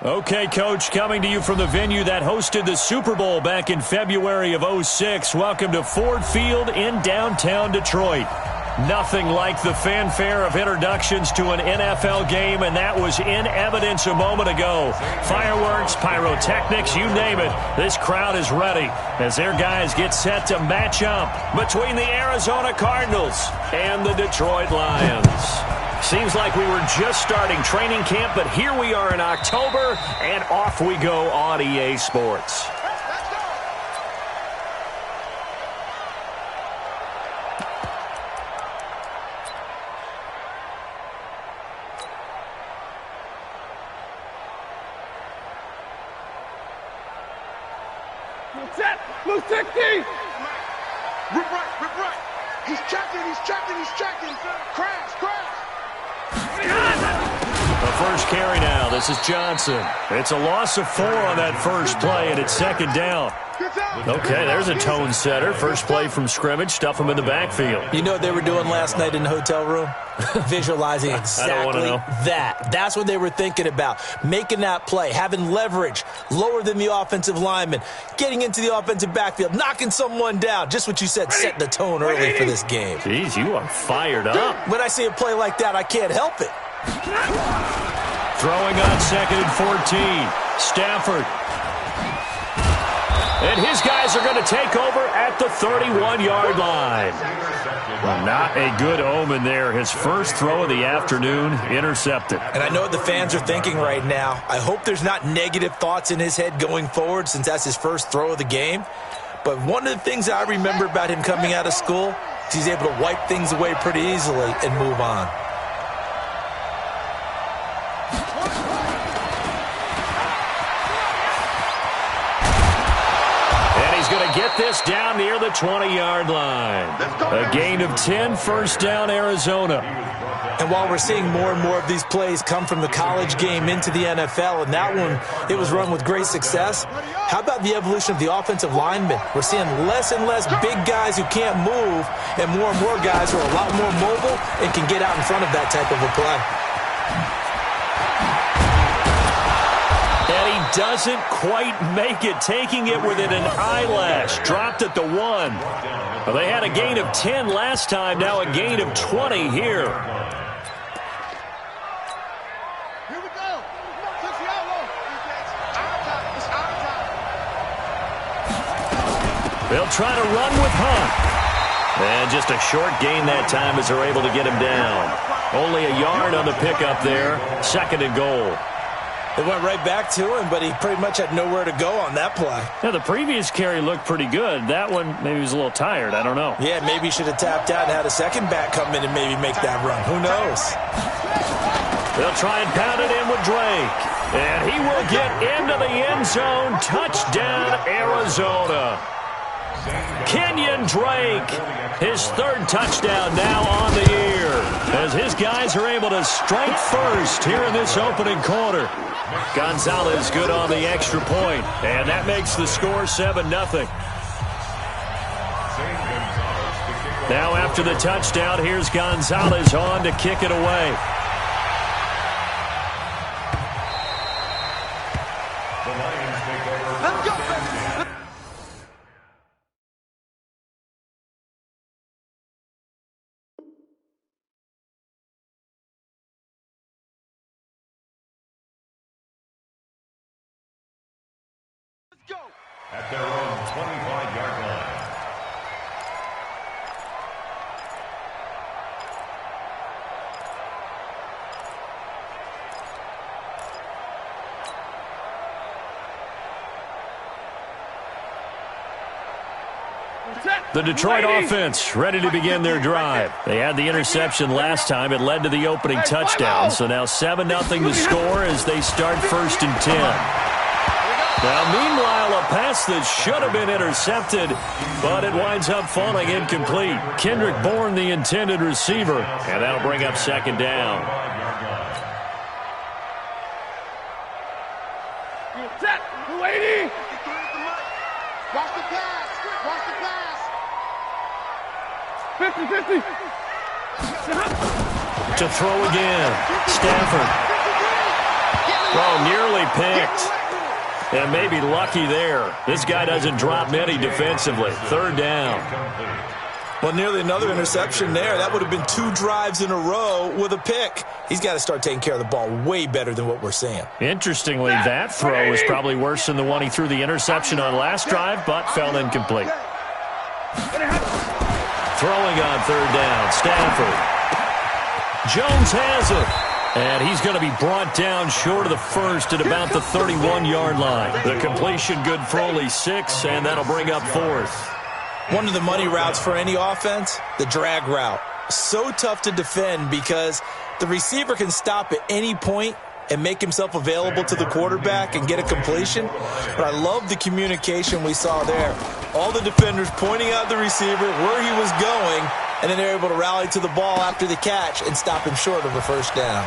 Okay, Coach, coming to you from the venue that hosted the Super Bowl back in February of '06. Welcome to Ford Field in downtown Detroit. Nothing like the fanfare of introductions to an NFL game, and that was in evidence a moment ago. Fireworks, pyrotechnics, you name it. This crowd is ready as their guys get set to match up between the Arizona Cardinals and the Detroit Lions. Seems like we were just starting training camp, but here we are in October, and off we go on EA Sports. Blue 60! Rip right. He's checking. Crash. The first carry now. This is Johnson. It's a loss of 4 on that first play, and it's second down. Okay, there's a tone setter. First play from scrimmage. Stuff him in the backfield. You know what they were doing last night in the hotel room? Visualizing exactly that. That's what they were thinking about. Making that play, having leverage, lower than the offensive lineman, getting into the offensive backfield, knocking someone down. Just what you said, set the tone early for this game. Jeez, you are fired up. When I see a play like that, I can't help it. Throwing on 2nd and 14. Stafford. And his guys are going to take over at the 31-yard line. Well, not a good omen there. His first throw of the afternoon intercepted. And I know what the fans are thinking right now. I hope there's not negative thoughts in his head going forward since that's his first throw of the game. But one of the things I remember about him coming out of school is he's able to wipe things away pretty easily and move on. Going to get this down near the 20-yard line. A gain of 10, first down, Arizona. And while we're seeing more and more of these plays come from the college game into the NFL, and that one, it was run with great success, how about the evolution of the offensive linemen? We're seeing less and less big guys who can't move, and more guys who are a lot more mobile and can get out in front of that type of a play. Doesn't quite make it, taking it within an eyelash. Dropped at the 1. Well, they had a gain of 10 last time, now a gain of 20 here. Here we go. They'll try to run with Hunt. And just a short gain that time as they're able to get him down. Only a yard on the pickup there. 2nd and goal. They went right back to him, but he pretty much had nowhere to go on that play. Yeah, the previous carry looked pretty good. That one, maybe he was a little tired. I don't know. Yeah, maybe he should have tapped out and had a second back come in and maybe make that run. Who knows? They'll try and pound it in with Drake. And he will get into the end zone. Touchdown, Arizona. Kenyon Drake, his 3rd touchdown now on the year, as his guys are able to strike first here in this opening quarter. Gonzalez good on the extra point, and that makes the score 7-0. Now after the touchdown, here's Gonzalez on to kick it away. At their own 25-yard line. The Detroit offense ready to begin their drive. They had the interception last time. It led to the opening touchdown. So now 7-0 to score as they start 1st and 10. Now, meanwhile, a pass that should have been intercepted, but it winds up falling incomplete. Kendrick Bourne, the intended receiver, and that'll bring up 2nd down. Set, 280. Watch the pass. 50-50. To throw again. Stafford. Oh, nearly picked. And maybe lucky there. This guy doesn't drop many defensively. Third down. Well, nearly another interception there. That would have been 2 drives in a row with a pick. He's got to start taking care of the ball way better than what we're seeing. Interestingly, that throw is probably worse than the one he threw the interception on last drive, but fell incomplete. Throwing on third down, Stafford. Jones has it. And he's going to be brought down short of the first at about the 31-yard line. The completion good for only 6, and that'll bring up fourth. One of the money routes for any offense, the drag route. So tough to defend because the receiver can stop at any point and make himself available to the quarterback and get a completion. But I love the communication we saw there. All the defenders pointing out the receiver, where he was going, and then they're able to rally to the ball after the catch and stop him short of a first down.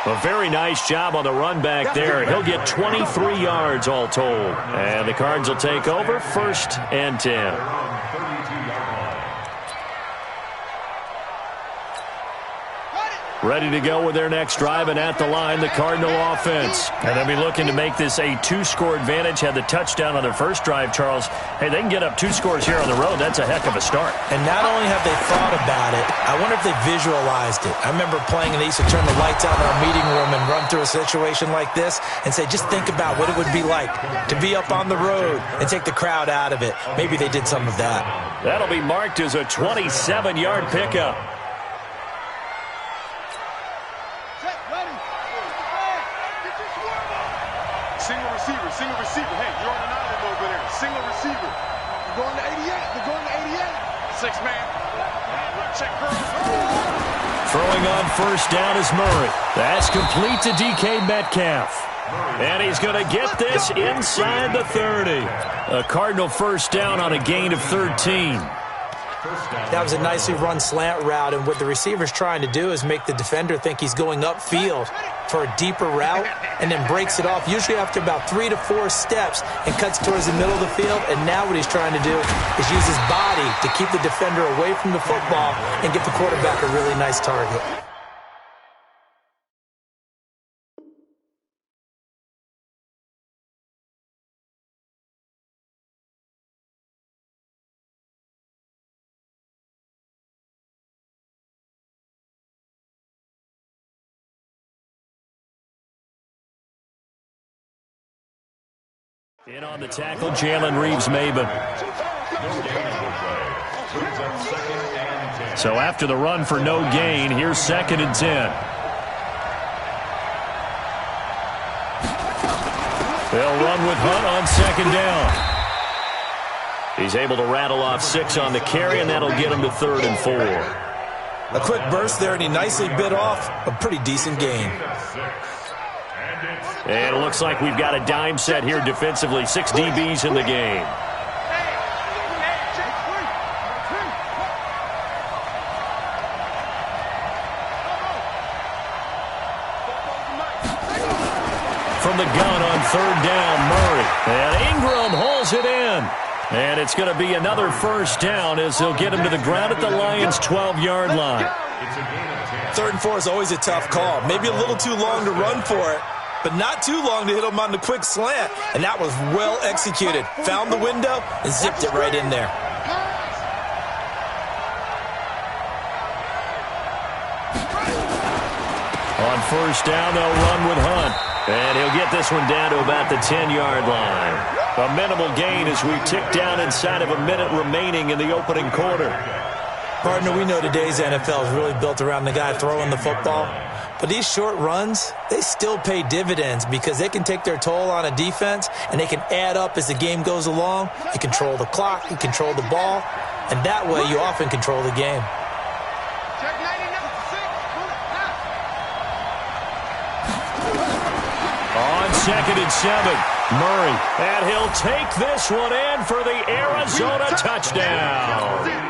A very nice job on the run back there. He'll get 23 yards all told. And the Cards will take over, 1st and 10. Ready to go with their next drive, and at the line, the Cardinal offense. And they'll be looking to make this a 2-score advantage. Had the touchdown on their first drive, Charles. Hey, they can get up 2 scores here on the road. That's a heck of a start. And not only have they thought about it, I wonder if they visualized it. I remember playing, and they used to turn the lights out in our meeting room and run through a situation like this and say, just think about what it would be like to be up on the road and take the crowd out of it. Maybe they did some of that. That'll be marked as a 27-yard pickup. Single receiver. Hey, you're on an island over there. Single receiver. They're going to 88. They're going to 88. 6-man. Check girls. Throwing on first down is Murray. That's complete to DK Metcalf. And he's going to get this inside the 30. A Cardinal first down on a gain of 13. That was a nicely run slant route, and what the receiver's trying to do is make the defender think he's going upfield for a deeper route and then breaks it off, usually after about 3 to 4 steps, and cuts towards the middle of the field. And now what he's trying to do is use his body to keep the defender away from the football and get the quarterback a really nice target. In on the tackle, Jalen Reeves-Maben. So after the run for no gain, here's 2nd and 10. They'll run with Hunt on 2nd down. He's able to rattle off 6 on the carry, and that'll get him to 3rd and 4. A quick burst there, and he nicely bit off a pretty decent gain. And it looks like we've got a dime set here defensively. 6 DBs in the game. From the gun on 3rd down, Murray. And Ingram holds it in. And it's going to be another first down as he'll get him to the ground at the Lions' 12-yard line. 3rd and 4 is always a tough call. Maybe a little too long to run for it, but not too long to hit him on the quick slant. And that was well executed. Found the window and zipped it right in there. On first down, they'll run with Hunt. And he'll get this one down to about the 10-yard line. A minimal gain as we tick down inside of a minute remaining in the opening quarter. Partner, we know today's NFL is really built around the guy throwing the football. But these short runs, they still pay dividends because they can take their toll on a defense and they can add up as the game goes along. You control the clock, you control the ball, and that way you often control the game. On 2nd and 7, Murray. And he'll take this one in for the Arizona touchdown.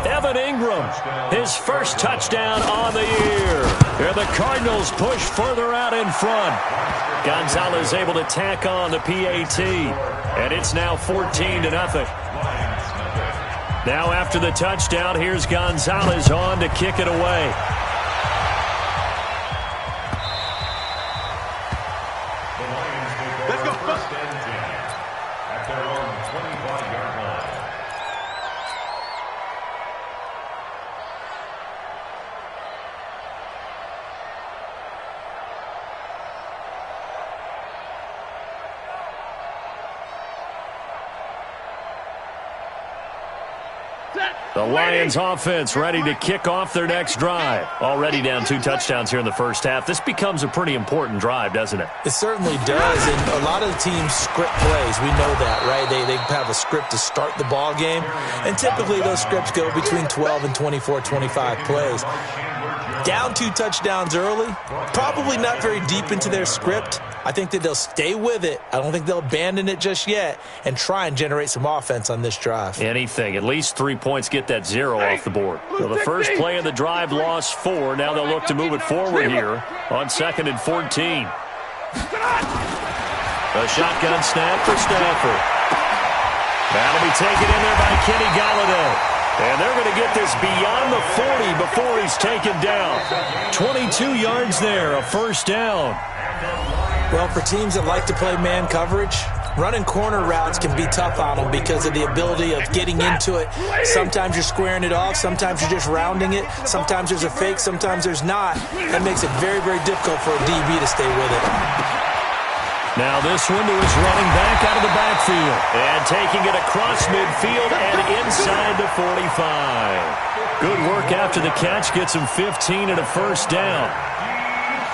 Evan Ingram, his first touchdown on the year. And the Cardinals push further out in front. Gonzalez able to tack on the PAT. And it's now 14-0. Now after the touchdown, here's Gonzalez on to kick it away. The Lions offense ready to kick off their next drive. Already down 2 touchdowns here in the first half. This becomes a pretty important drive, doesn't it? It certainly does, and a lot of the teams script plays. We know that, right? They have a script to start the ball game, and typically those scripts go between 12 and 24, 25 plays. Down 2 touchdowns early, probably not very deep into their script. I think that they'll stay with it. I don't think they'll abandon it just yet and try and generate some offense on this drive. Anything. At least 3 points, get that 0 off the board. So the first play of the drive lost 4. Now they'll look to move it forward here on 2nd and 14. A shotgun snap for Stafford. That'll be taken in there by Kenny Golladay. And they're going to get this beyond the 40 before he's taken down. 22 yards there, a first down. Well, for teams that like to play man coverage, running corner routes can be tough on them because of the ability of getting into it. Sometimes you're squaring it off. Sometimes you're just rounding it. Sometimes there's a fake. Sometimes there's not. That makes it very, very difficult for a DB to stay with it. Now this one to his running back out of the backfield. And taking it across midfield and inside the 45. Good work after the catch. Gets him 15 and a first down.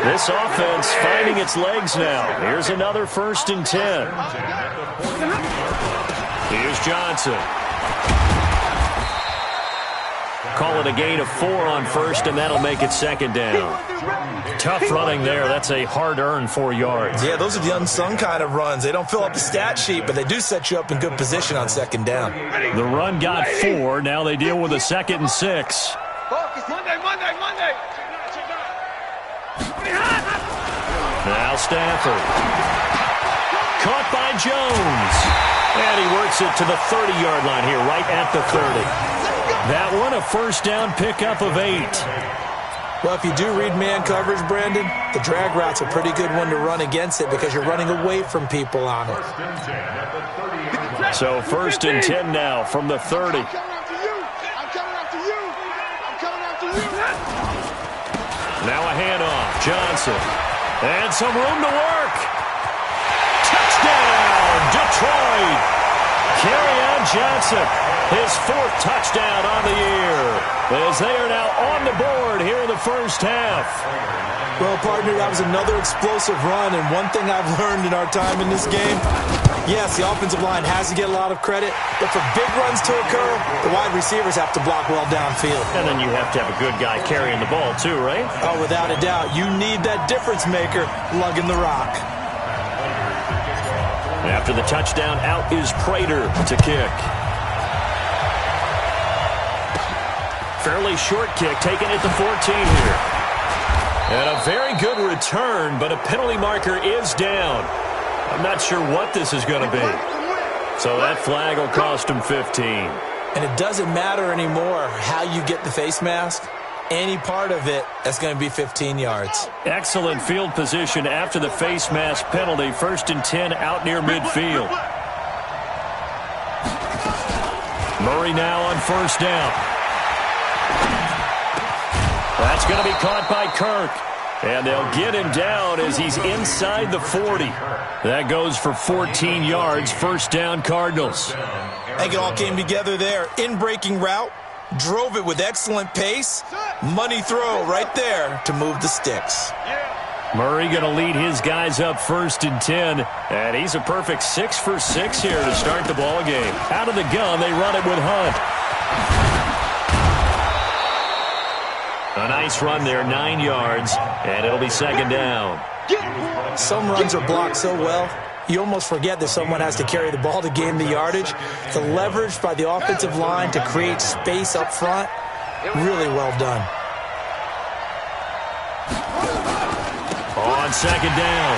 This offense finding its legs now. Here's another 1st and 10. Here's Johnson. Call it a gain of 4 on 1st, and that'll make it 2nd down. Tough running there. That's a hard-earned 4 yards. Yeah, those are the unsung kind of runs. They don't fill up the stat sheet, but they do set you up in good position on 2nd down. The run got 4. Now they deal with a 2nd and 6. Monday. Now Stafford. Caught by Jones. And he works it to the 30-yard line here, right at the 30. That one, a first down pickup of 8. Well, if you do read man coverage, Brandon, the drag route's a pretty good one to run against it because you're running away from people on it. So 1st and 10 now from the 30. I'm coming after you. Now a handoff. Johnson. And some room to work. Touchdown, Detroit. Kerryon Johnson, his 4th touchdown on the year, as they are now on the board here in the first half. Well, partner, that was another explosive run, and one thing I've learned in our time in this game, yes, the offensive line has to get a lot of credit, but for big runs to occur, the wide receivers have to block well downfield. And then you have to have a good guy carrying the ball too, right? Oh, without a doubt. You need that difference maker lugging the rock. After the touchdown, out is Prater to kick. Fairly short kick, taken at the 14 here. And a very good return, but a penalty marker is down. I'm not sure what this is going to be. So that flag will cost him 15. And it doesn't matter anymore how you get the face mask. Any part of it, that's going to be 15 yards. Excellent field position after the face mask penalty. 1st and 10 out near midfield. Murray now on 1st down. That's going to be caught by Kirk. And they'll get him down as he's inside the 40. That goes for 14 yards. 1st down, Cardinals. I think it all came together there. In-breaking route. Drove it with excellent pace. Money throw right there to move the sticks. Murray going to lead his guys up 1st and 10. And he's a perfect 6 for 6 here to start the ball game. Out of the gun, they run it with Hunt. A nice run there, 9 yards. And it'll be 2nd down. Some runs are blocked so well, you almost forget that someone has to carry the ball to gain the yardage. The leverage by the offensive line to create space up front, really well done. On 2nd down,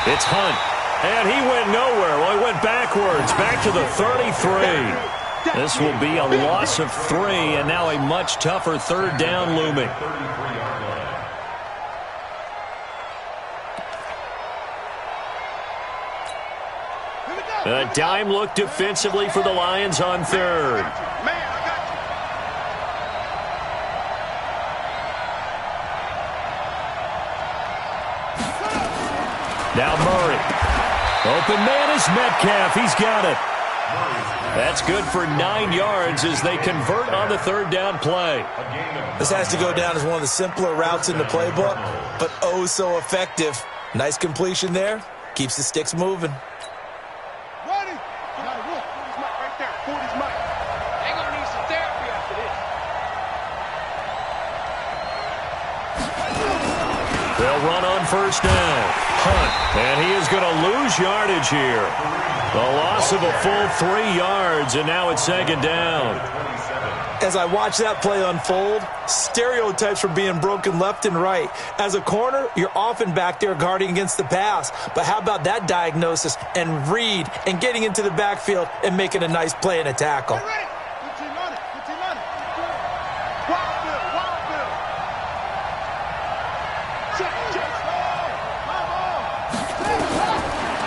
it's Hunt. And he went nowhere. Well, he went backwards, back to the 33. This will be a loss of 3, and now a much tougher 3rd down looming. A dime look defensively for the Lions on 3rd. Now Murray. Open man is Metcalf. He's got it. That's good for 9 yards as they convert on the third down play. This has to go down as one of the simpler routes in the playbook, but oh so effective. Nice completion there. Keeps the sticks moving. Ready? Right there. 40's Mike. They're going to need some therapy after this. They'll run on first down. Hunt, and he is going to lose yardage here. The loss of a full 3 yards, and now it's second down. As I watch that play unfold, stereotypes are being broken left and right. As a corner, you're often back there guarding against the pass. But how about that diagnosis and read and getting into the backfield and making a nice play and a tackle? Good team on it. Good team on it. Wild Bill. Check.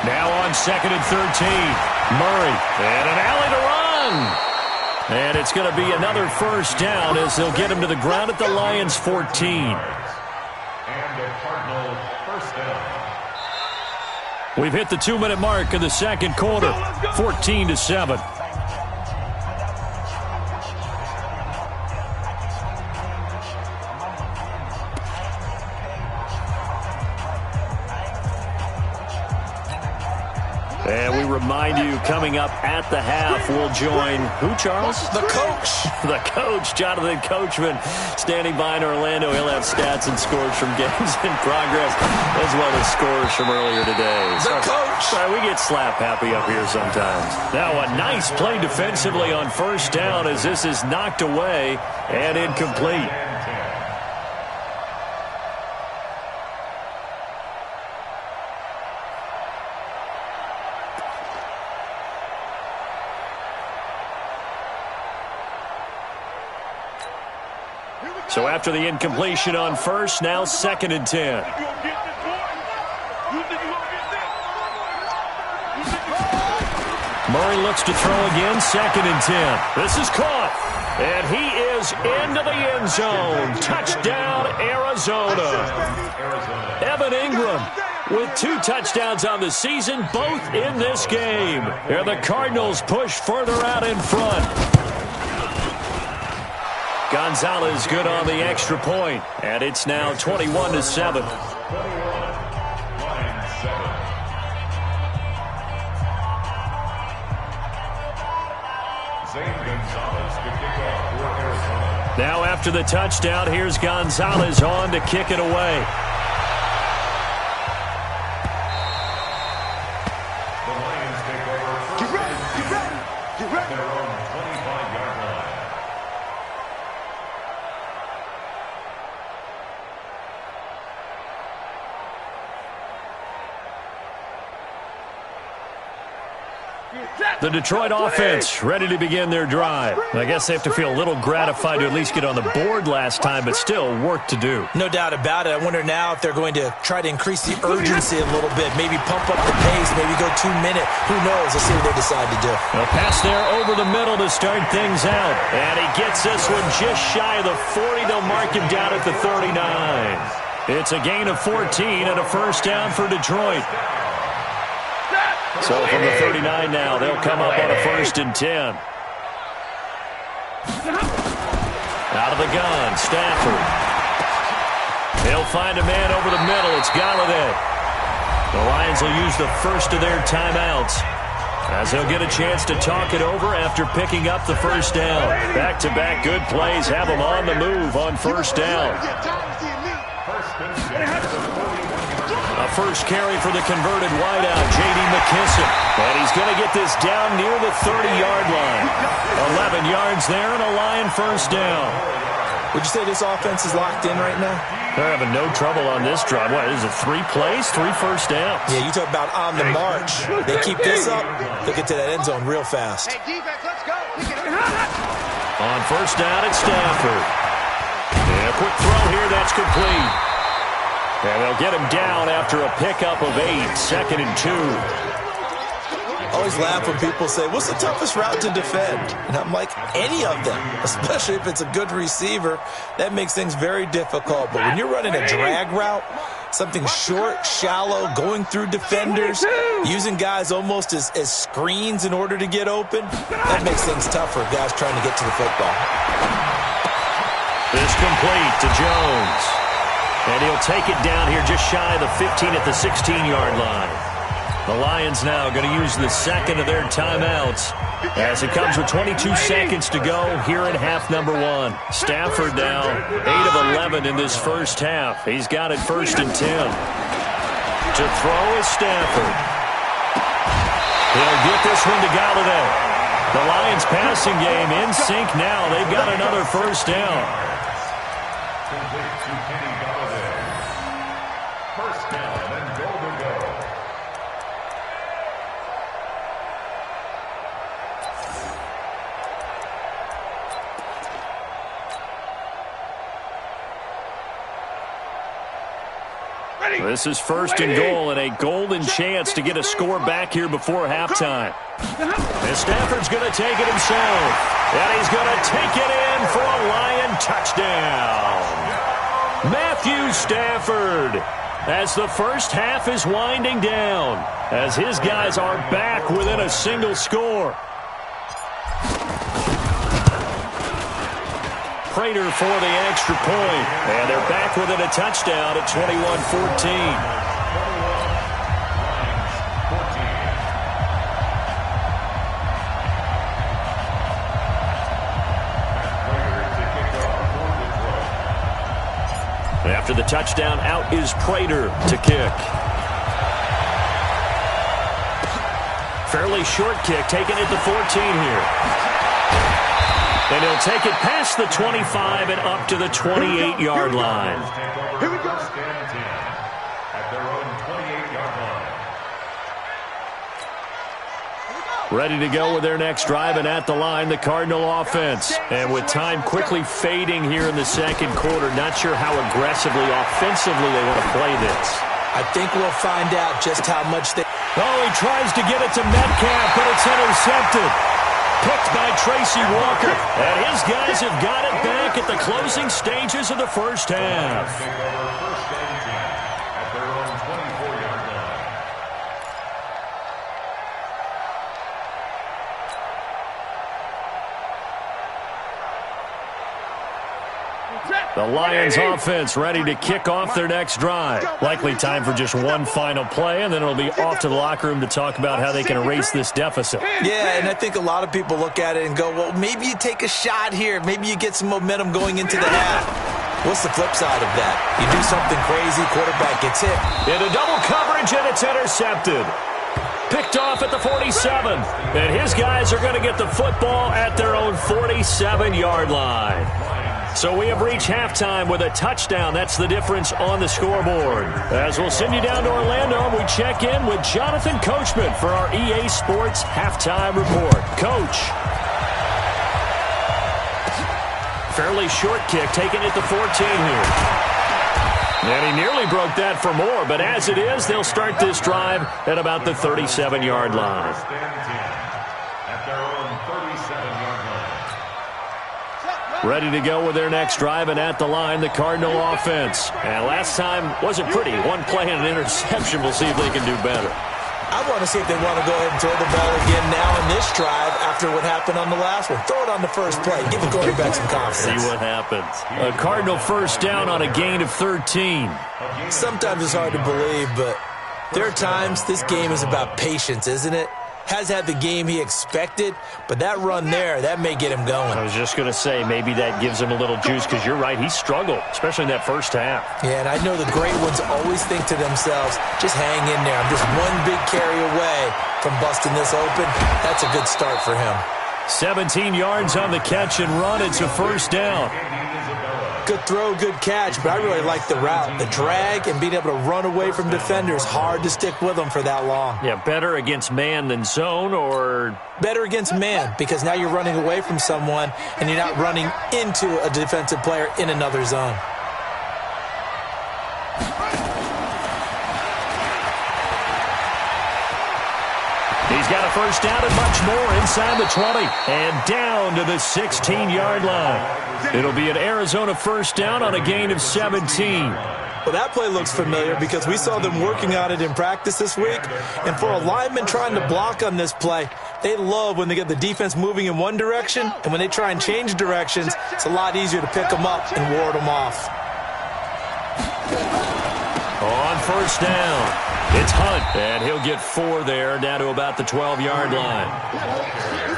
Now on 2nd and 13. Murray, and an alley to run. And it's going to be another first down as they'll get him to the ground at the Lions' 14. And the Cardinals first down. We've hit the 2-minute mark of the second quarter, 14-7. And we remind you, coming up at the half, we'll join who, Charles? The coach. The coach, Jonathan Coachman, standing by in Orlando. He'll have stats and scores from games in progress, as well as scores from earlier today. The coach. Sorry, we get slap happy up here sometimes. Now a nice play defensively on first down as this is knocked away and incomplete. So after the incompletion on first, now 2nd and 10. Murray looks to throw again, 2nd and 10. This is caught, and he is into the end zone. Touchdown, Arizona. Evan Ingram with 2 touchdowns on the season, both in this game. And the Cardinals push further out in front. Gonzalez good on the extra point, and it's now 21-7. Now after the touchdown, here's Gonzalez on to kick it away. The Lions take over. Get ready. Their own 25-yard line. The Detroit offense ready to begin their drive. I guess they have to feel a little gratified to at least get on the board last time, but still work to do. No doubt about it. I wonder now if they're going to try to increase the urgency a little bit, maybe pump up the pace, maybe go 2-minute. Who knows? Let's see what they decide to do. A pass there over the middle to start things out. And he gets this one just shy of the 40. They'll mark him down at the 39. It's a gain of 14 and a first down for Detroit. So from the 39 now, they'll come up on a 1st and 10. Out of the gun, Stafford. He'll find a man over the middle. It's Galladay. The Lions will use the first of their timeouts as they'll get a chance to talk it over after picking up the first down. Back-to-back good plays have them on the move on first down. A first carry for the converted wideout, J.D. McKissick. And he's going to get this down near the 30-yard line. 11 yards there and a Lion first down. Would you say this offense is locked in right now? They're having no trouble on this drive. What, is it 3 plays, 3 first downs? Yeah, you talk about on the march. They keep this up, they'll get to that end zone real fast. Hey, defense, let's go. On first down, it's Stafford. And a quick throw here, that's complete. And they'll get him down after a pickup of 8, 2nd and 2. Always laugh when people say, what's the toughest route to defend? And I'm like, any of them, especially if it's a good receiver. That makes things very difficult. But when you're running a drag route, Something short, shallow, going through defenders, using guys almost as screens in order to get open. That makes things tough for guys trying to get to the football. This complete to Jones. And he'll take it down here just shy of the 15 at the 16-yard line. The Lions now going to use the second of their timeouts as it comes with 22 seconds to go here in half number 1. Stafford now 8 of 11 in this first half. He's got it 1st and 10. To throw is Stafford. He'll get this one to Galladay. The Lions passing game in sync now. They've got another first down. Complete to Kenny Galladay. First down and goal to go. This is 1st and goal and a golden chance to get a score back here before halftime. And Stafford's going to take it himself. And he's going to take it in for a Lion touchdown. Matthew Stafford, as the first half is winding down, as his guys are back within a single score. Prater for the extra point, and they're back within a touchdown at 21-14. After the touchdown, out is Prater to kick. Fairly short kick, taken at the 14 here. And he'll take it past the 25 and up to the 28-yard line. Here we go. First and 10 at their own 28-yard line. Ready to go with their next drive, and at the line, the Cardinal offense. And with time quickly fading here in the second quarter, not sure how aggressively, offensively they want to play this. I think we'll find out just how much they... Oh, he tries to get it to Metcalf, but it's intercepted. Picked by Tracy Walker. And his guys have got it back at the closing stages of the first half. Take over first and 10 at their own 24-yard line. The Lions offense ready to kick off their next drive. Likely time for just one final play, and then it'll be off to the locker room to talk about how they can erase this deficit. Yeah, and I think a lot of people look at it and go, well, maybe you take a shot here. Maybe you get some momentum going into the half. What's the flip side of that? You do something crazy, quarterback gets hit. Into double coverage, and it's intercepted. Picked off at the 47. And his guys are going to get the football at their own 47-yard line. So we have reached halftime with a touchdown. That's the difference on the scoreboard. As we'll send you down to Orlando, we check in with Jonathan Coachman for our EA Sports Halftime Report. Coach. Fairly short kick taken at the 14 here. And he nearly broke that for more, but as it is, they'll start this drive at about the 37-yard line. First and 10 at their own 37-yard line. Ready to go with their next drive, and at the line, the Cardinal offense. And last time wasn't pretty. One play and an interception. We'll see if they can do better. I want to see if they want to go ahead and throw the ball again now in this drive after what happened on the last one. Throw it on the first play. Give the quarterback some confidence. See what happens. A Cardinal first down on a gain of 13. Sometimes it's hard to believe, but there are times this game is about patience, isn't it? Has had the game he expected, but that run there, that may get him going. I was just going to say, maybe that gives him a little juice, because you're right, he struggled, especially in that first half. Yeah, and I know the great ones always think to themselves, just hang in there. I'm just one big carry away from busting this open. That's a good start for him. 17 yards on the catch and run. It's a first down. Good throw, good catch, but I really like the route. The drag and being able to run away from defenders, hard to stick with them for that long. Yeah, better against man than zone, or... Better against man, because now you're running away from someone and you're not running into a defensive player in another zone. He's got a first down and much more inside the 20 and down to the 16-yard line. It'll be an Arizona first down on a gain of 17. Well, that play looks familiar because we saw them working on it in practice this week. And for a lineman trying to block on this play, they love when they get the defense moving in one direction, and when they try and change directions, it's a lot easier to pick them up and ward them off. On first down, it's Hunt, and he'll get 4 there, down to about the 12-yard line.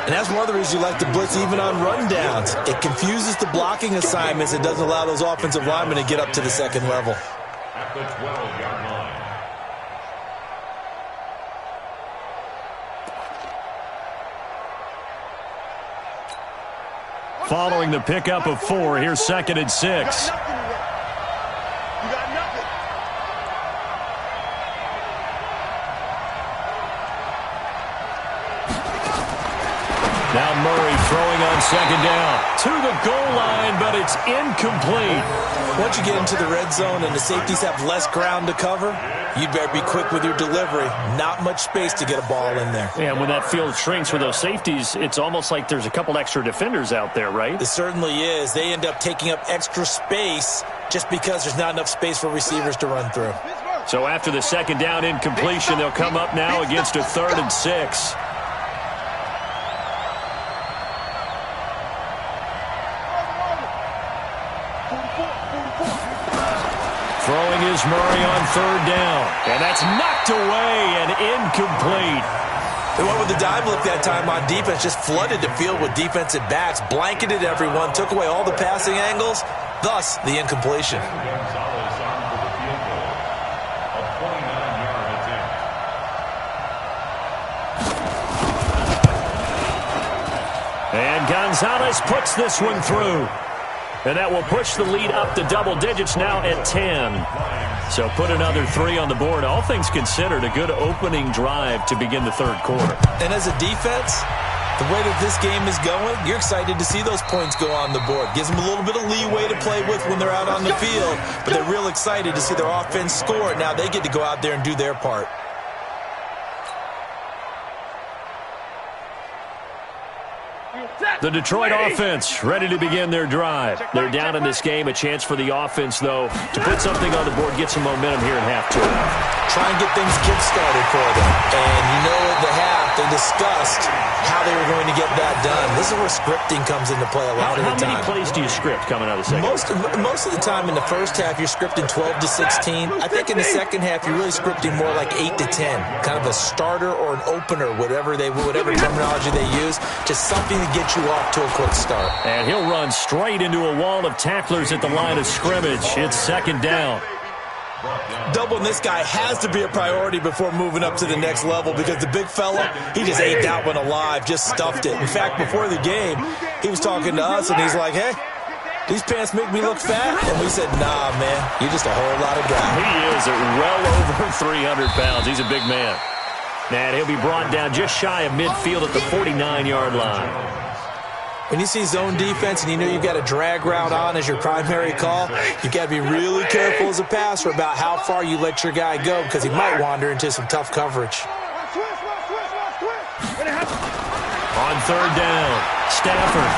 And that's one of the reasons you like to blitz even on rundowns. It confuses the blocking assignments. It doesn't allow those offensive linemen to get up to the second level. At the 12-yard line. Following the pickup of 4, here's 2nd and 6. Now Murray throwing on 2nd down. To the goal line, but it's incomplete. Once you get into the red zone and the safeties have less ground to cover, you'd better be quick with your delivery. Not much space to get a ball in there. Yeah, when that field shrinks with those safeties, it's almost like there's a couple extra defenders out there, right? It certainly is. They end up taking up extra space just because there's not enough space for receivers to run through. So after the 2nd down incompletion, they'll come up now against a 3rd and 6. Throwing is Murray on 3rd down. And that's knocked away and incomplete. They went with the dime look that time on defense, just flooded the field with defensive backs, blanketed everyone, took away all the passing angles, thus the incompletion. Gonzalez on for the field goal. A 29-yard attempt. And Gonzalez puts this one through. And that will push the lead up to double digits now at 10. So put another 3 on the board. All things considered, a good opening drive to begin the 3rd quarter. And as a defense, the way that this game is going, you're excited to see those points go on the board. Gives them a little bit of leeway to play with when they're out on the field, but they're real excited to see their offense score. Now they get to go out there and do their part. The Detroit offense ready to begin their drive. They're down in this game. A chance for the offense, though, to put something on the board, get some momentum here in half 2. Try and get things kick-started for them. And you know at the half, they discussed how they were going to get that done. This is where scripting comes into play a lot of the time. How many plays do you script coming out of the second? Most of the time in the first half, you're scripting 12 to 16. I think in the second half, you're really scripting more like 8 to 10. Kind of a starter or an opener, whatever terminology they use. Just something to get you off to a quick start. And he'll run straight into a wall of tacklers at the line of scrimmage. It's 2nd down. Doubling this guy has to be a priority before moving up to the next level because the big fella, he just ate that one alive, just stuffed it. In fact, before the game, he was talking to us, and he's like, hey, these pants make me look fat? And we said, nah, man, you're just a whole lot of guy. He is at well over 300 pounds. He's a big man. And he'll be brought down just shy of midfield at the 49-yard line. When you see zone defense and you know you've got a drag route on as your primary call, you've got to be really careful as a passer about how far you let your guy go because he might wander into some tough coverage. On 3rd down, Stafford.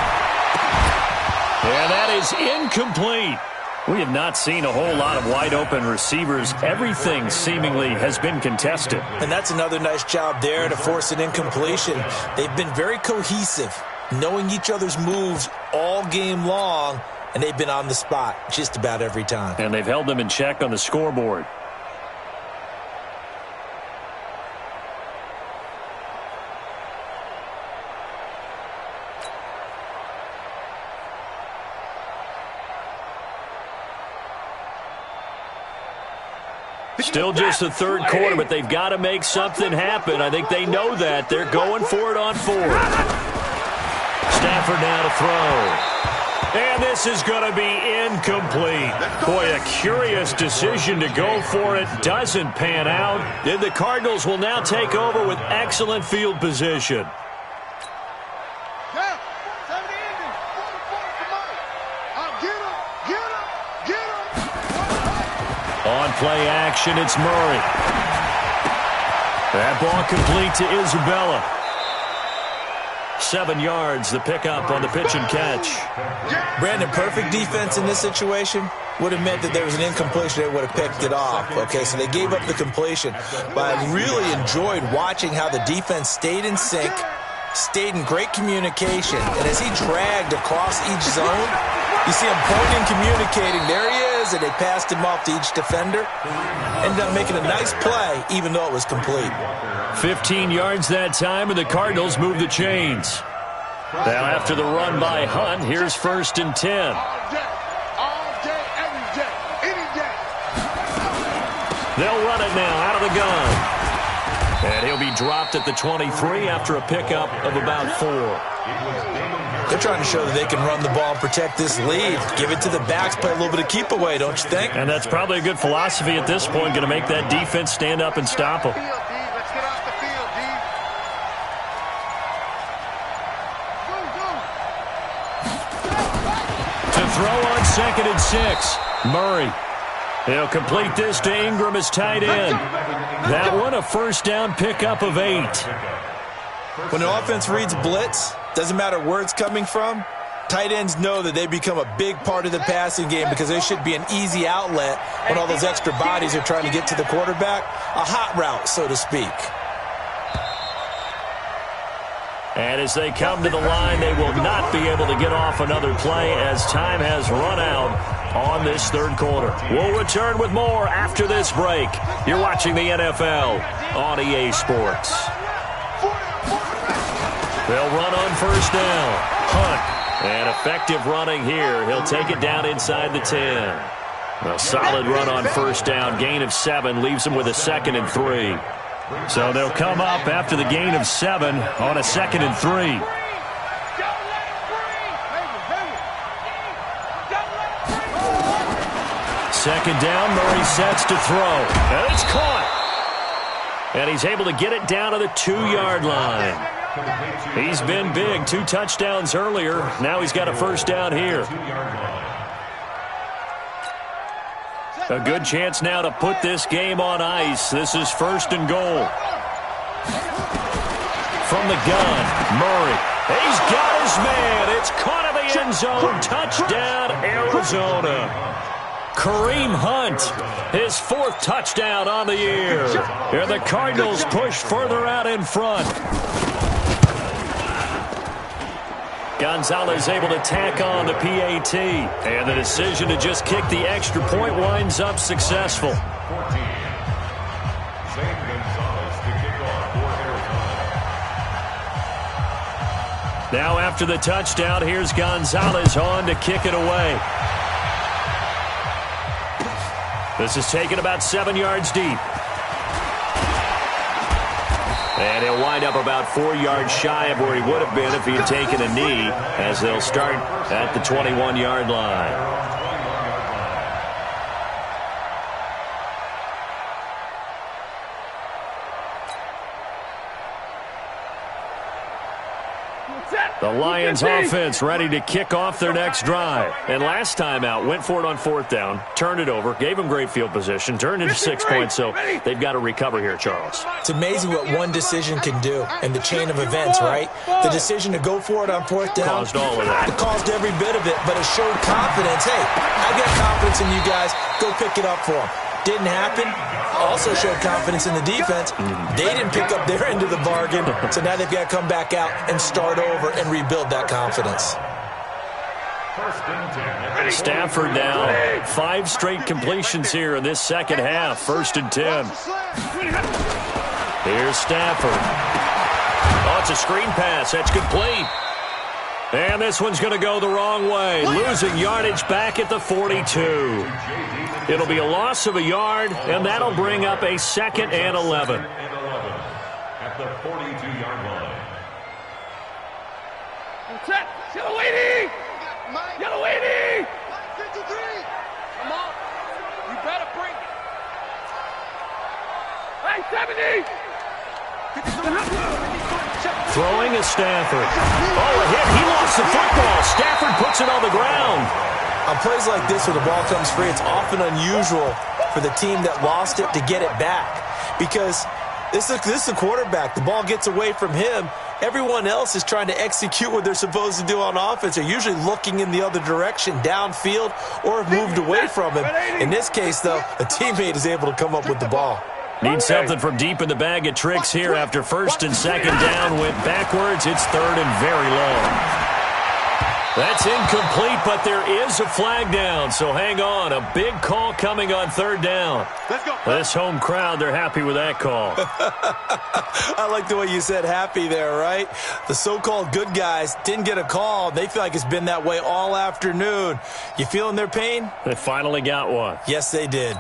And that is incomplete. We have not seen a whole lot of wide-open receivers. Everything seemingly has been contested. And that's another nice job there to force an incompletion. They've been very cohesive, knowing each other's moves all game long, and they've been on the spot just about every time. And they've held them in check on the scoreboard. Still just the 3rd quarter, but they've got to make something happen. I think they know that. They're going for it on 4th. Stafford now to throw. And this is going to be incomplete. Boy, a curious decision to go for it. Doesn't pan out. Then the Cardinals will now take over with excellent field position. On play action, it's Murray. That ball complete to Isabella. 7 yards, the pickup on the pitch and catch. Brandon, perfect defense in this situation would have meant that there was an incompletion. They would have picked it off. Okay, so they gave up the completion. But I really enjoyed watching how the defense stayed in sync, stayed in great communication. And as he dragged across each zone, you see him pointing, communicating. There he is, and they passed him off to each defender. Ended up making a nice play, even though it was complete. 15 yards that time, and the Cardinals move the chains. Now after the run by Hunt, here's 1st and 10. All day, every day, any day. They'll run it now out of the gun. And he'll be dropped at the 23 after a pickup of about 4. They're trying to show that they can run the ball and protect this lead. Give it to the backs, play a little bit of keep away, don't you think? And that's probably a good philosophy at this point, going to make that defense stand up and stop them. Let's get off the field, D. To throw on 2nd and 6. Murray. He'll complete this to Ingram as tight end. That one a 1st down pickup of 8. When the offense reads blitz, doesn't matter where it's coming from, tight ends know that they become a big part of the passing game because they should be an easy outlet when all those extra bodies are trying to get to the quarterback. A hot route, so to speak. And as they come to the line, they will not be able to get off another play as time has run out on this 3rd quarter. We'll return with more after this break. You're watching the NFL on EA Sports. They'll run on 1st down. Hunt. And effective running here. He'll take it down inside the 10. A solid run on 1st down. Gain of 7 leaves him with a 2nd and 3. So they'll come up after the gain of 7 on a 2nd and 3. Second down, Murray sets to throw. And it's caught. And he's able to get it down to the 2-yard line. He's been big. 2 touchdowns earlier. Now he's got a 1st down here. A good chance now to put this game on ice. This is 1st and goal. From the gun, Murray. He's got his man. It's caught in the end zone. Touchdown, Arizona. Kareem Hunt, his 4th touchdown on the year. And the Cardinals push further out in front. Gonzalez able to tack on the PAT. And the decision to just kick the extra point winds up successful. Now after the touchdown, here's Gonzalez on to kick it away. This is taken about 7 yards deep. And he'll wind up about 4 yards shy of where he would have been if he had taken a knee, as they'll start at the 21-yard line. The Lions offense ready to kick off their next drive. And last time out, went for it on 4th down, turned it over, gave them great field position, turned into 6 points, so they've got to recover here, Charles. It's amazing what one decision can do in the chain of events, right? The decision to go for it on 4th down. Caused all of that. It caused every bit of it, but it showed confidence. Hey, I got confidence in you guys. Go pick it up for them. Didn't happen. Also showed confidence in the defense. They didn't pick up their end of the bargain, so now they've got to come back out and start over and rebuild that confidence. Stafford now 5 straight completions here in this second half. 1st and 10. Here's Stafford. Oh, it's a screen pass. That's complete. And this one's going to go the wrong way. Losing yardage back at the 42. It'll be a loss of a yard, and that'll bring up a 2nd and 11. At the 42-yard line. Set. Yellow 80. Yellow 80. 53. Come on. You better bring it. Hey, 70. Throwing is Stafford. Oh, a hit. He lost the football. Stafford puts it on the ground. On plays like this where the ball comes free, it's often unusual for the team that lost it to get it back. Because this is the quarterback. The ball gets away from him, Everyone else is trying to execute what they're supposed to do on offense. They're usually looking in the other direction, downfield, or have moved away from him. In this case, though, a teammate is able to come up with the ball. Need something from deep in the bag of tricks here after first and second down went backwards. It's third and very long. That's incomplete, but there is a flag down, so hang on. A big call coming on third down. Let's go. This home crowd, they're happy with that call. I like the way you said happy there, right? The so-called good guys didn't get a call. They feel like it's been that way all afternoon. You feeling their pain? They finally got one. Yes, they did.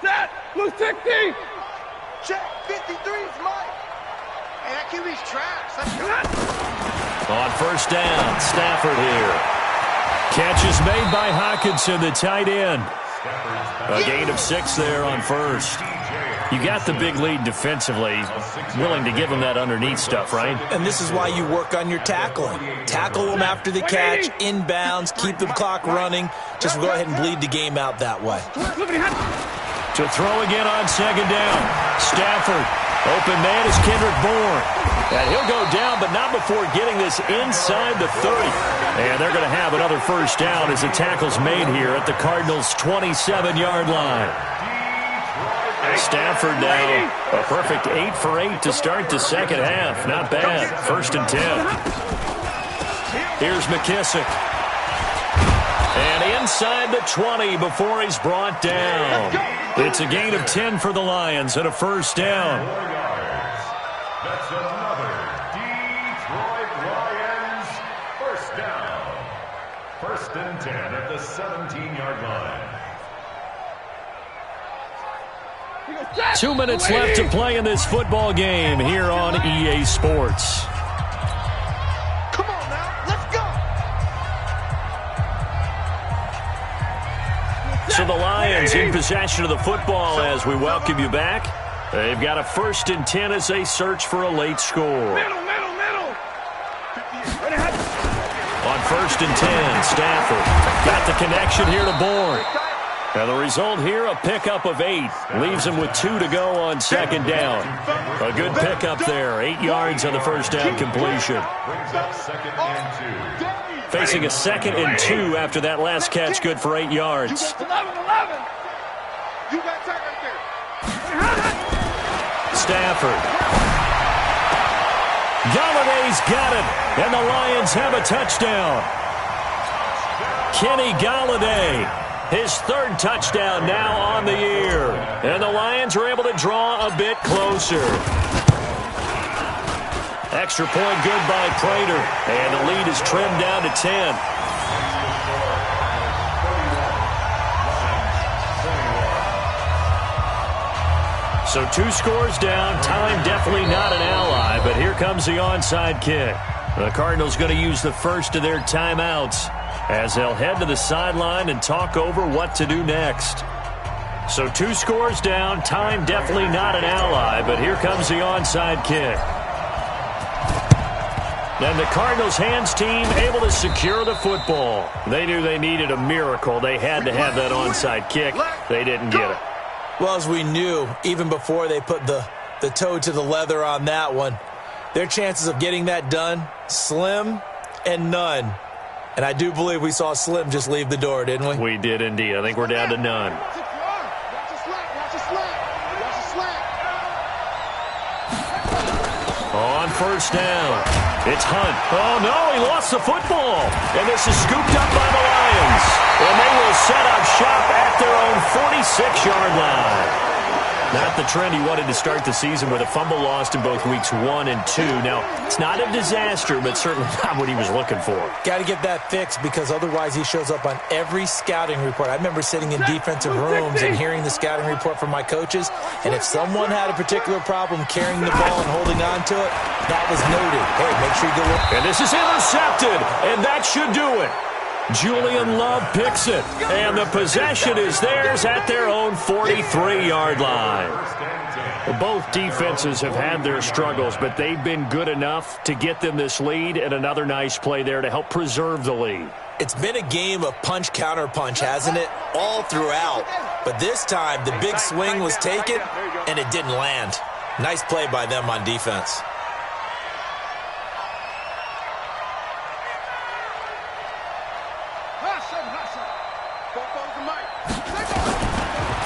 Set. Blue 60. Check. 53's Mike. Hey, that QB's trash. Let's go. On first down, Stafford here. Catch is made by Hockenson, the tight end. A gain of 6 there on first. You got the big lead defensively. Willing to give them that underneath stuff, right? And this is why you work on your tackling. Tackle them after the catch, inbounds, keep the clock running. Just go ahead and bleed the game out that way. To throw again on second down. Stafford. Open man is Kendrick Bourne. And he'll go down, but not before getting this inside the 30. And they're going to have another first down as the tackle's made here at the Cardinals' 27-yard line. Stafford now a perfect 8 for 8 to start the second half. Not bad. First and 10. Here's McKissick. And inside the 20 before he's brought down. It's a gain of 10 for the Lions and a first down. That's another Detroit Lions first down. First and 10 at the 17-yard line. 2 minutes left to play in this football game here on EA Sports. Come on now. Let's go. So the Lions in possession of the football as we welcome you back. They've got a first and 10 as they search for a late score. Middle. On first and 10, Stafford got the connection here to Bourne. And the result here, a pickup of 8. Leaves him with 2 to go on second down. A good pickup there. 8 yards on the first down completion. Facing a second and 2 after that last catch, good for 8 yards. 11. You got time right there. Stafford. Galladay's got it, and the Lions have a touchdown. Kenny Galladay, his 3rd touchdown now on the year. And the Lions are able to draw a bit closer. Extra point good by Prater, and the lead is trimmed down to 10. So 2 scores down. Time definitely not an ally, but here comes the onside kick. The Cardinals going to use the first of their timeouts as they'll head to the sideline and talk over what to do next. So 2 scores down. Time definitely not an ally, but here comes the onside kick. Then the Cardinals' hands team able to secure the football. They knew they needed a miracle. They had to have that onside kick. They didn't get it. Well, as we knew, even before they put the toe to the leather on that one, their chances of getting that done, slim and none. And I do believe we saw Slim just leave the door, didn't we? We did indeed. I think we're down to none. Watch the slack. On first down, it's Hunt. Oh, no, he lost the football. And this is scooped up by the Lions. And they will set up shop at their own 46-yard line. Not the trend he wanted to start the season with a fumble lost in both weeks 1 and 2. Now, it's not a disaster, but certainly not what he was looking for. Got to get that fixed because otherwise he shows up on every scouting report. I remember sitting in defensive rooms and hearing the scouting report from my coaches, and if someone had a particular problem carrying the ball and holding on to it, that was noted. Hey, make sure you go look. And this is intercepted, and that should do it. Julian Love picks it, and the possession is theirs at their own 43-yard line. Both defenses have had their struggles, but they've been good enough to get them this lead, and another nice play there to help preserve the lead. It's been a game of punch-counter-punch, hasn't it? All throughout. But this time, the big swing was taken, and it didn't land. Nice play by them on defense.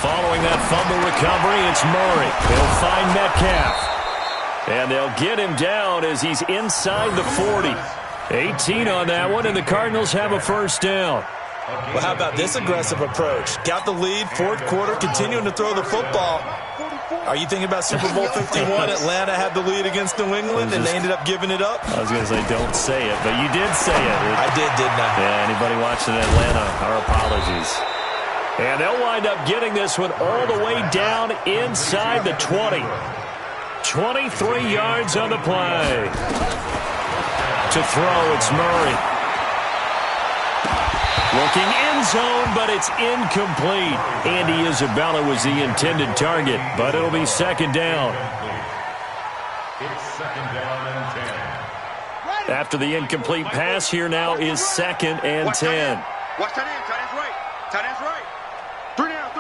Following that fumble recovery, it's Murray. He'll find Metcalf. And they'll get him down as he's inside the 40. 18 on that one, and the Cardinals have a first down. Well, how about this aggressive approach? Got the lead, fourth quarter, continuing to throw the football. Are you thinking about Super Bowl 51? Atlanta had the lead against New England, and they ended up giving it up? I was going to say, don't say it, but you did say it. I did, didn't I? Yeah, anybody watching Atlanta, our apologies. And they'll wind up getting this one all the way down inside the 20. 23 yards on the play. To throw, it's Murray. Looking end zone, but it's incomplete. Andy Isabella was the intended target, but it'll be second down. It's second down and 10. After the incomplete pass, here now is second and 10. Watch tight end. Tight end's right. Tight end's right. Three down.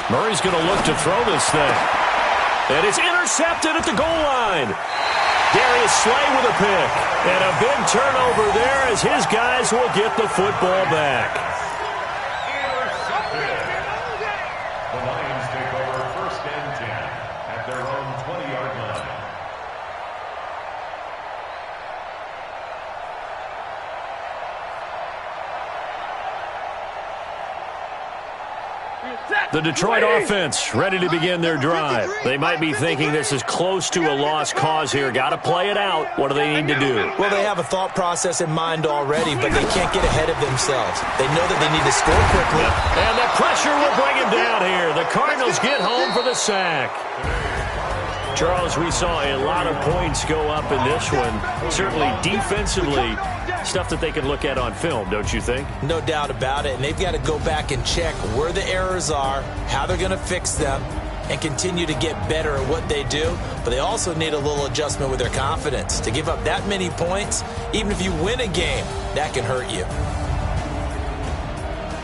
Murray's going to look to throw this thing. And it's intercepted at the goal line. Darius Slay with a pick. And a big turnover there as his guys will get the football back. Intercepted. The Lions take over first and 10 at their own 20-yard line. The Detroit offense ready to begin their drive. They might be thinking this is close to a lost cause here. Got to play it out. What do they need to do? Well, they have a thought process in mind already, but they can't get ahead of themselves. They know that they need to score quickly. And the pressure will bring him down here. The Cardinals get home for the sack. Charles, we saw a lot of points go up in this one. Certainly defensively, stuff that they can look at on film, don't you think? No doubt about it. And they've got to go back and check where the errors are, how they're going to fix them, and continue to get better at what they do. But they also need a little adjustment with their confidence. To give up that many points, even if you win a game, that can hurt you.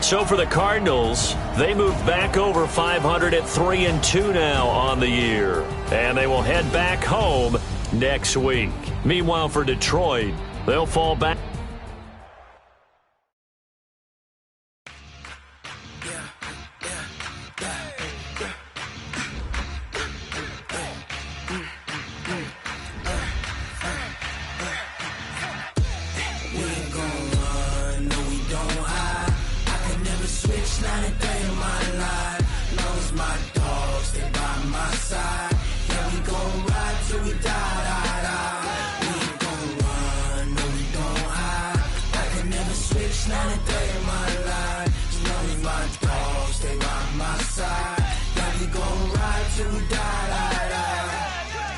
So for the Cardinals, they move back over 500 at 3-2 now on the year. And they will head back home next week. Meanwhile, for Detroit, they'll fall back.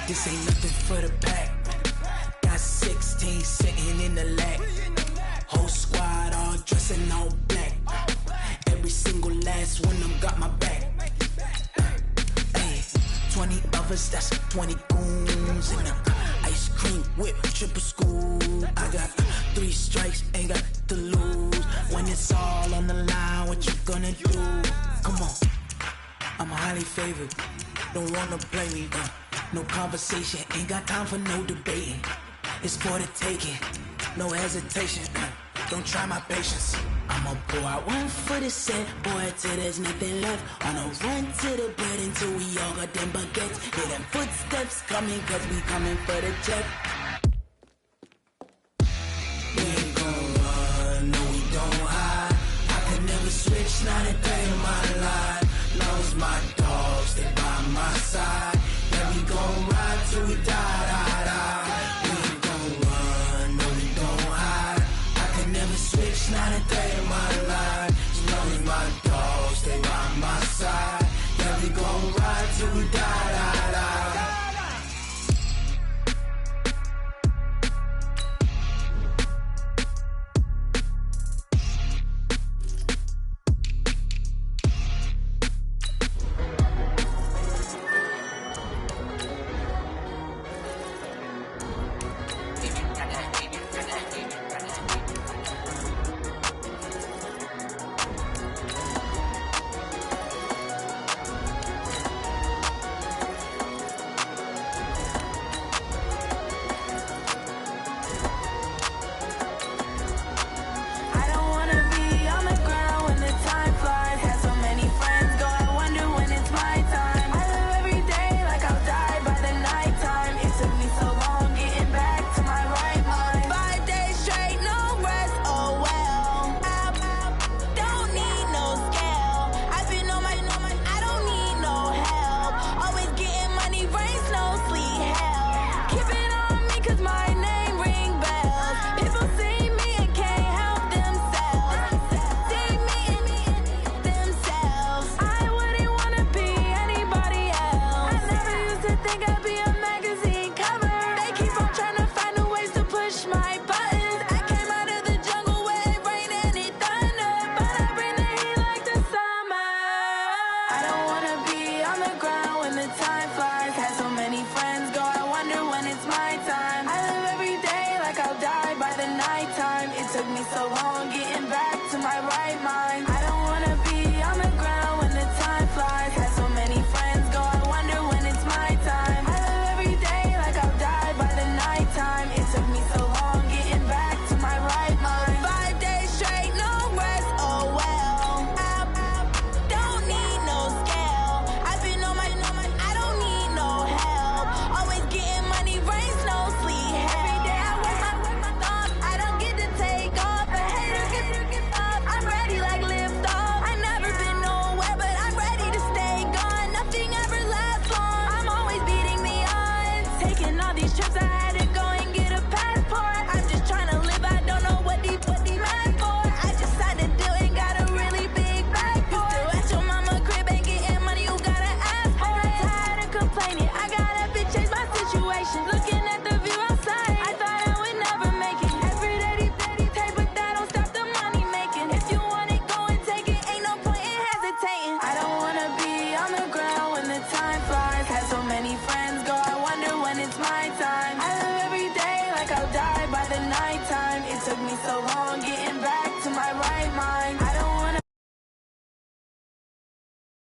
This ain't nothing for the pack. Got 16 sitting in the lag. Whole squad all dressing all black. Every single last one of them got my back. Hey, 20 of us, that's 20 goons in them. Ice cream whip, triple scoop. I got 3 strikes, ain't got to lose. When it's all on the line, what you gonna do? Come on, I'm highly favored. Don't wanna play me, no conversation, ain't got time for no debating. It's for the taking, no hesitation. Don't try my patience. I'ma pour out one for the set, boy, till there's nothing left. On a run to the bread until we all got them baguettes. Hear them footsteps coming, cause we coming for the check. We ain't gon' run, no we don't hide. I could never switch, not a day in my life. Long as my dogs, they by my side.